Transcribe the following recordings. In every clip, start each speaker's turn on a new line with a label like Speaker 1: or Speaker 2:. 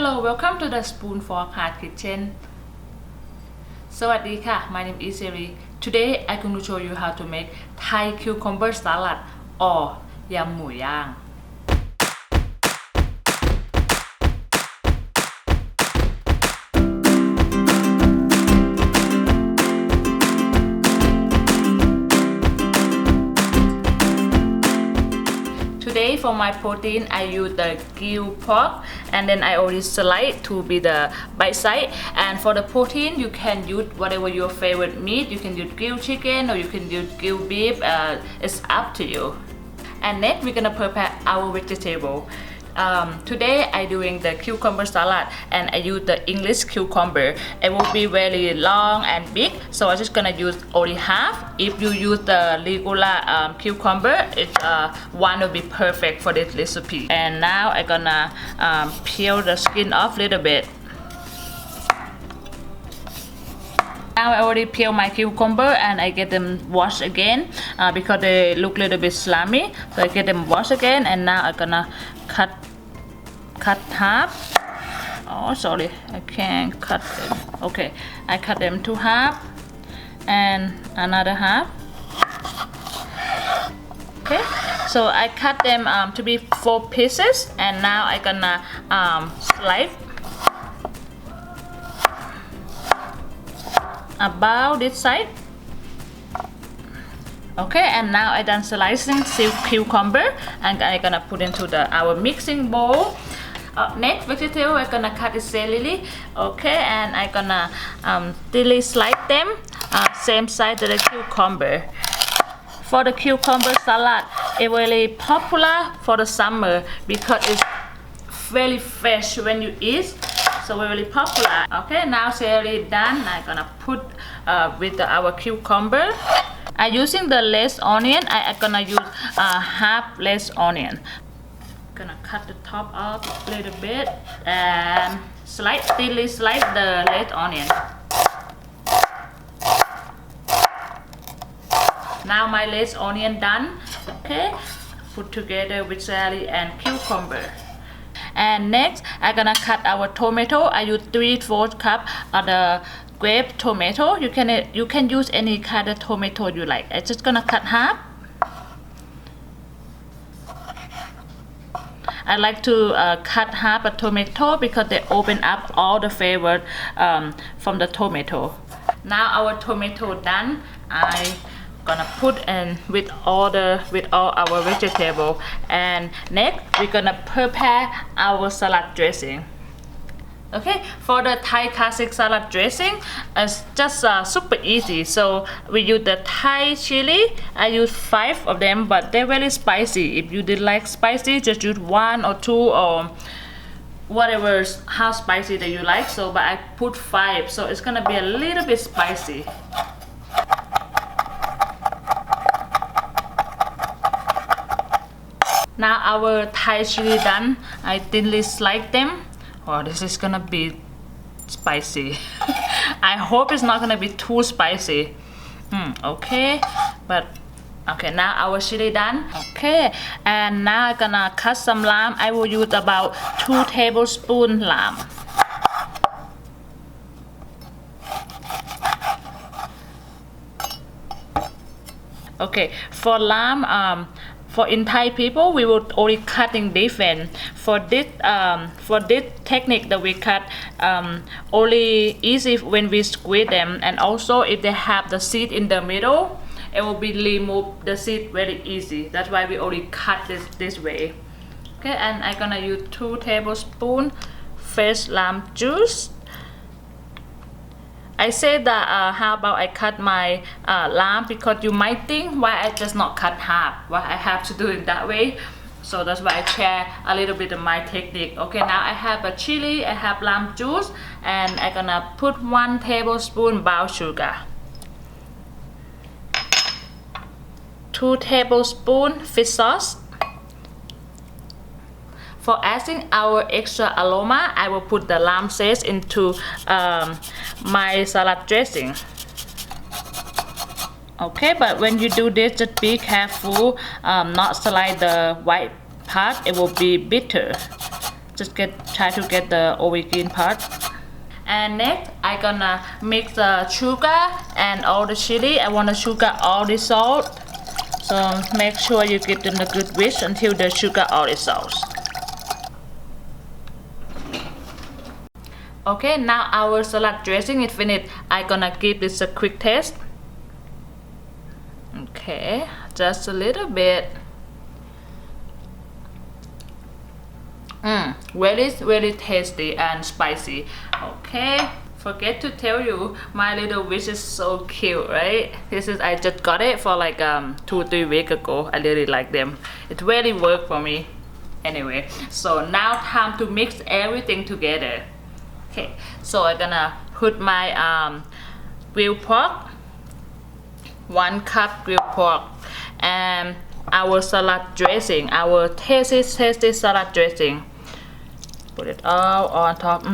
Speaker 1: Hello, welcome to the Spoon for Heart Kitchen. สวัสดีค่ะ My name is Siri. Today I'm going to show you how to make Thai cucumber salad or ยำหมูย่าง Today for my protein I use the grilled pork and then I already slice to be the bite size, and for the protein you can use whatever your favorite meat. You can use grilled chicken or you can use grilled beef. It's up to you. And next we're gonna prepare our vegetable. Today I doing the cucumber salad and I use the English cucumber. It will be very long and big, so I'm just gonna use only half. If you use the regular cucumber, one will be perfect for this recipe. And now I'm gonna peel the skin off a little bit. Now I already peel my cucumber and I get them washed again because they look a little bit slimy. So I get them washed again, and now I'm gonna cut half. Oh, sorry, I can't cut them. Okay, I cut them to half and another half. Okay, so I cut them to be 4 pieces, and now I'm gonna slice about this side. Okay, and now I done slicing cucumber and I'm gonna put into our mixing bowl. Next vegetable I'm gonna cut is celery. Okay, and I'm gonna thinly slice them same size as the cucumber. For the cucumber salad, it's really popular for the summer because it's very fresh when you eat. So really popular. Okay, now celery done. I'm gonna put with our cucumber. I'm using the less onion. I'm gonna use half less onion. Gonna cut the top off a little bit and thinly slice the less onion. Now my less onion done. Okay, put together with celery and cucumber. And next, I'm gonna cut our tomato. I use 3/4 cup of the grape tomato. You can use any kind of tomato you like. I'm just gonna cut half. I like to cut half a tomato because they open up all the flavor from the tomato. Now our tomato done. I gonna put in with all our vegetable, and next we're gonna prepare our salad dressing. Okay, for the Thai classic salad dressing, it's just super easy. So we use the Thai chili. I use 5 of them, but they're very spicy. If you did like spicy, just use 1 or 2 or whatever, how spicy that you like. So but I put 5, so it's gonna be a little bit spicy. Now our Thai chili done. I thinly slice them. Oh, this is gonna be spicy. I hope it's not gonna be too spicy. Okay, but okay, now our chili done. Okay, and now I'm gonna cut some lamb. I will use about 2 tablespoons lamb. Okay, for lamb, for in Thai people, we will only cutting different. For this technique that we cut only easy when we squeeze them, and also if they have the seed in the middle, it will be remove the seed very easy. That's why we only cut this way. Okay, and I'm gonna use 2 tablespoons fresh lamb juice. I say that how about I cut my lamb, because you might think why I just not cut half, why I have to do it that way. So that's why I share a little bit of my technique. Okay, now I have a chili, I have lamb juice, and I'm gonna put 1 tablespoon brown sugar, 2 tablespoons fish sauce. For adding our extra aroma, I will put the lamb zest into my salad dressing. Okay, but when you do this, just be careful not slide the white part. It will be bitter. just try to get the green part. And next, I gonna mix the sugar and all the chili. I want the sugar, all the salt. So make sure you get in a good whisk until the sugar all dissolves. Okay, now our salad dressing is finished. I gonna give this a quick taste. Okay, just a little bit. Very tasty and spicy. Okay, forget to tell you, my little wish is so cute, right? I just got it for like 2-3 weeks ago. I really like them. It really worked for me. Anyway, so now time to mix everything together. Okay, so I'm gonna put my grilled pork, 1 cup grilled pork, and our salad dressing, our tasty salad dressing. Put it all on top.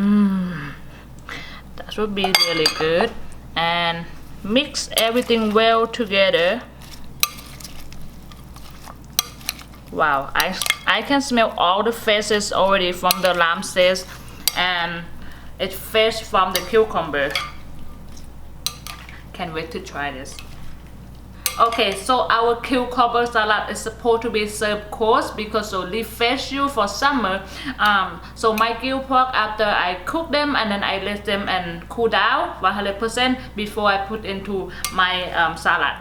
Speaker 1: That would be really good. And mix everything well together. Wow, I can smell all the faces already from the lamb zest, and it's fresh from the cucumber. Can't wait to try this. Okay, so our cucumber salad is supposed to be served cold because to refresh you for summer. So my grilled pork, after I cook them and then I let them and cool down 100% before I put into my salad.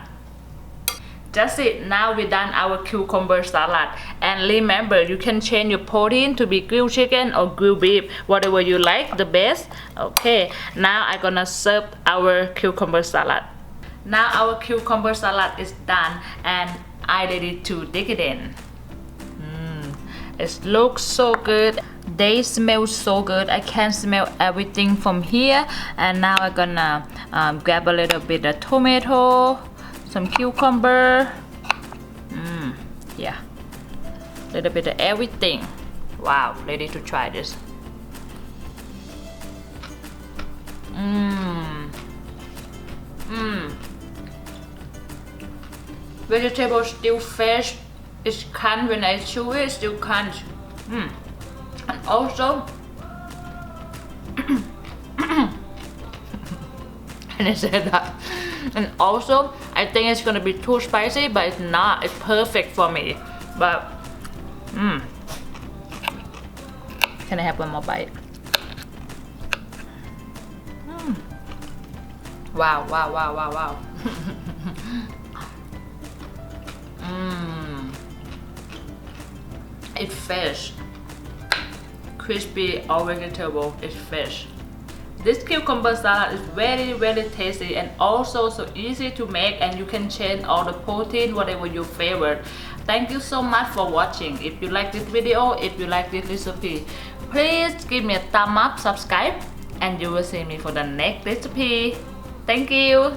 Speaker 1: That's it. Now we done our cucumber salad. And remember, you can change your protein to be grilled chicken or grilled beef, whatever you like the best. Okay, now I'm gonna serve our cucumber salad. Now our cucumber salad is done and I ready to dig it in. It looks so good. They smell so good. I can smell everything from here. And now I'm gonna grab a little bit of tomato, some cucumber. Yeah, a little bit of everything. Wow, ready to try this. Vegetable still fresh. It's crunch when I chew it. It's still crunch. And also, and I said that. And also, I think it's gonna be too spicy, but it's not. It's perfect for me. But, can I have one more bite? Wow, wow, wow, wow, wow. It's fresh, crispy, all vegetable. It's fresh. This cucumber salad is very tasty and also so easy to make, and you can change all the protein, whatever your favorite. Thank you so much for watching. If you like this video, if you like this recipe, please give me a thumb up, subscribe, and you will see me for the next recipe. Thank you.